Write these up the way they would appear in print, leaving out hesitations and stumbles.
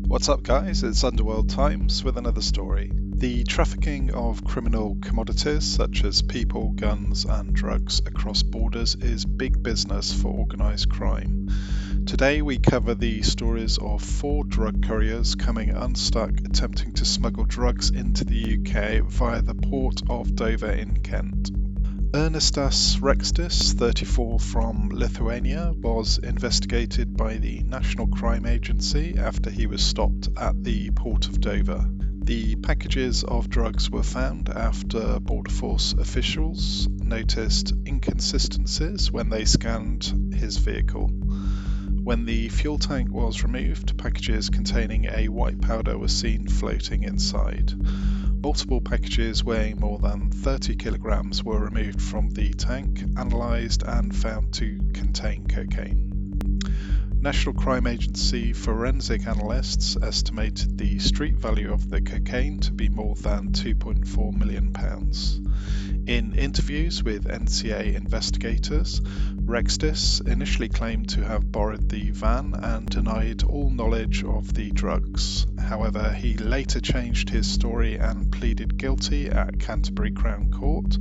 What's up, guys? It's Underworld Times with another story. The trafficking of criminal commodities such as people, guns and drugs across borders is big business for organised crime. Today we cover the stories of 4 drug couriers coming unstuck attempting to smuggle drugs into the UK via the port of Dover in Kent. Erstas Rextus, 34, from Lithuania, was investigated by the National Crime Agency after he was stopped at the port of Dover. The packages of drugs were found after Border Force officials noticed inconsistencies when they scanned his vehicle. When the fuel tank was removed, packages containing a white powder were seen floating inside. Multiple packages weighing more than 30 kilograms were removed from the tank, analysed and found to contain cocaine. National Crime Agency forensic analysts estimated the street value of the cocaine to be more than £2.4 million. In interviews with NCA investigators, Rextus initially claimed to have borrowed the van and denied all knowledge of the drugs. However, he later changed his story and pleaded guilty at Canterbury Crown Court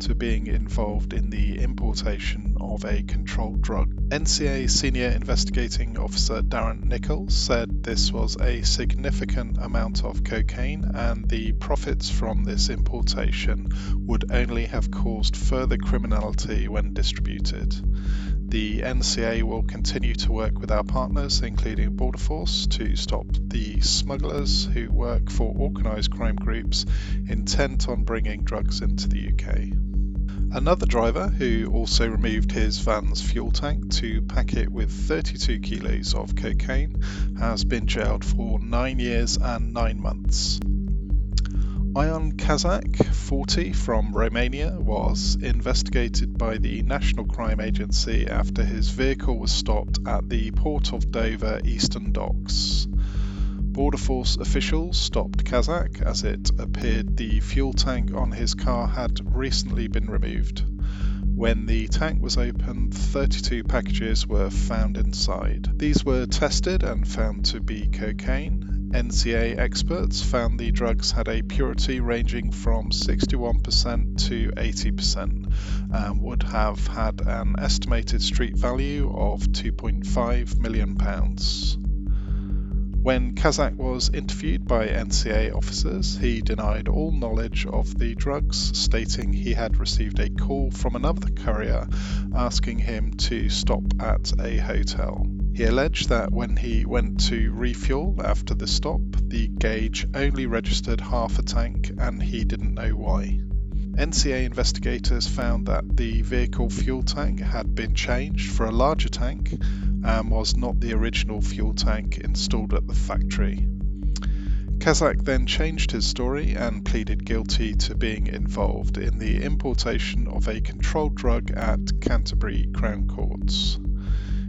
to being involved in the importation of a controlled drug. NCA Senior Investigating Officer Darren Nichols said this was a significant amount of cocaine and the profits from this importation would only have caused further criminality when distributed. The NCA will continue to work with our partners, including Border Force, to stop the smugglers who work for organised crime groups intent on bringing drugs into the UK. Another driver, who also removed his van's fuel tank to pack it with 32 kilos of cocaine, has been jailed for 9 years and 9 months. Kazakh, 40, from Romania, was investigated by the National Crime Agency after his vehicle was stopped at the port of Dover Eastern Docks. Border Force officials stopped Kazakh as it appeared the fuel tank on his car had recently been removed. When the tank was opened, 32 packages were found inside. These were tested and found to be cocaine. NCA experts found the drugs had a purity ranging from 61% to 80% and would have had an estimated street value of £2.5 million. When Kazakh was interviewed by NCA officers, he denied all knowledge of the drugs, stating he had received a call from another courier asking him to stop at a hotel. He alleged that when he went to refuel after the stop, the gauge only registered half a tank and he didn't know why. NCA investigators found that the vehicle fuel tank had been changed for a larger tank and was not the original fuel tank installed at the factory. Kazakh then changed his story and pleaded guilty to being involved in the importation of a controlled drug at Canterbury Crown Courts.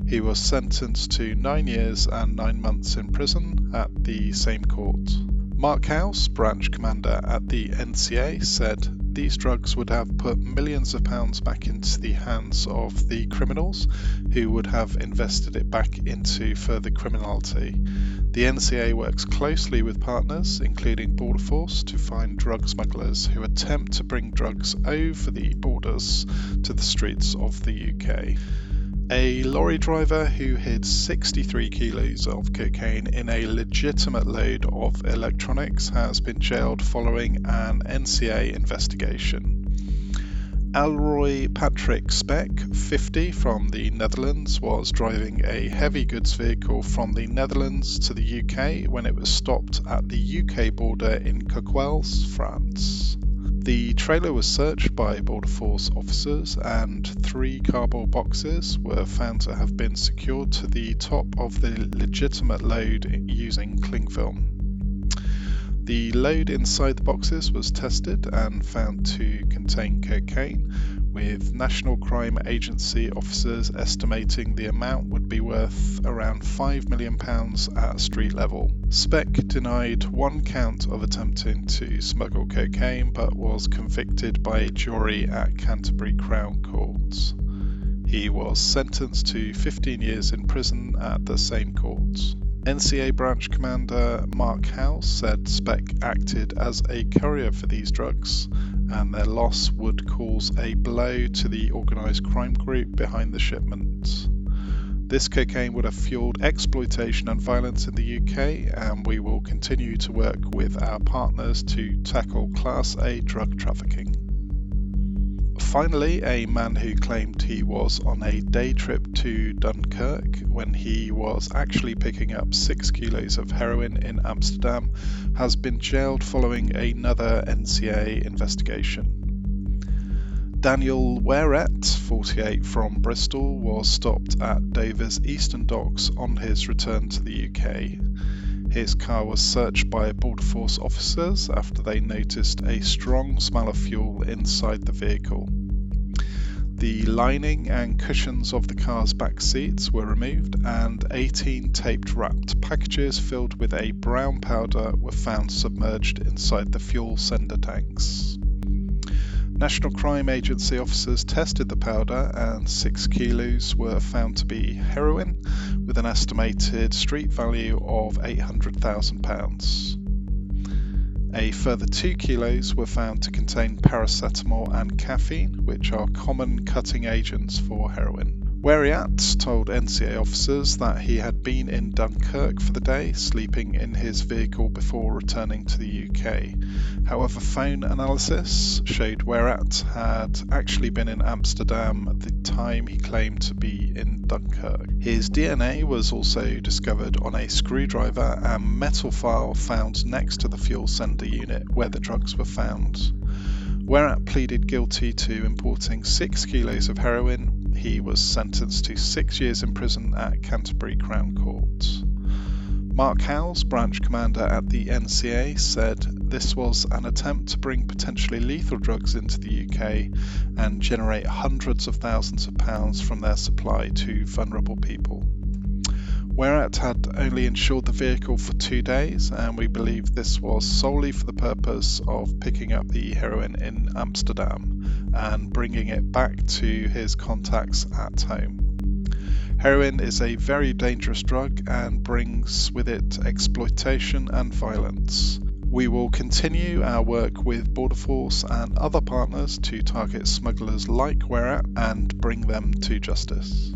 He was sentenced to 9 years and 9 months in prison at the same court. Mark House, branch commander at the NCA, said these drugs would have put millions of pounds back into the hands of the criminals who would have invested it back into further criminality. The NCA works closely with partners, including Border Force, to find drug smugglers who attempt to bring drugs over the borders to the streets of the UK. A lorry driver who hid 63 kilos of cocaine in a legitimate load of electronics has been jailed following an NCA investigation. Alroy Patrick Speck, 50, from the Netherlands, was driving a heavy goods vehicle from the Netherlands to the UK when it was stopped at the UK border in Coquelles, France. The trailer was searched by Border Force officers and 3 cardboard boxes were found to have been secured to the top of the legitimate load using cling film. The load inside the boxes was tested and found to contain cocaine, with National Crime Agency officers estimating the amount would be worth around £5 million at street level. Speck denied 1 count of attempting to smuggle cocaine but was convicted by a jury at Canterbury Crown Courts. He was sentenced to 15 years in prison at the same court. NCA branch commander Mark House said Speck acted as a courier for these drugs, and their loss would cause a blow to the organised crime group behind the shipment. This cocaine would have fueled exploitation and violence in the UK, and we will continue to work with our partners to tackle Class A drug trafficking. Finally, a man who claimed he was on a day trip to Dunkirk when he was actually picking up 6 kilos of heroin in Amsterdam has been jailed following another NCA investigation. Daniel Weret, 48, from Bristol, was stopped at Dover's Eastern Docks on his return to the UK. His car was searched by Border Force officers after they noticed a strong smell of fuel inside the vehicle. The lining and cushions of the car's back seats were removed, and 18 taped-wrapped packages filled with a brown powder were found submerged inside the fuel sender tanks. National Crime Agency officers tested the powder, and 6 kilos were found to be heroin, with an estimated street value of £800,000. A further 2 kilos were found to contain paracetamol and caffeine, which are common cutting agents for heroin. Weriat told NCA officers that he had been in Dunkirk for the day, sleeping in his vehicle before returning to the UK. However, phone analysis showed Weriat had actually been in Amsterdam at the time he claimed to be in Dunkirk. His DNA was also discovered on a screwdriver and metal file found next to the fuel sender unit where the drugs were found. Weriat pleaded guilty to importing 6 kilos of heroin. He was sentenced to 6 years in prison at Canterbury Crown Court. Mark Howes, branch commander at the NCA, said this was an attempt to bring potentially lethal drugs into the UK and generate hundreds of thousands of pounds from their supply to vulnerable people. Weriat had only insured the vehicle for 2 days, and we believe this was solely for the purpose of picking up the heroin in Amsterdam and bringing it back to his contacts at home. Heroin is a very dangerous drug and brings with it exploitation and violence. We will continue our work with Border Force and other partners to target smugglers like Weriat and bring them to justice.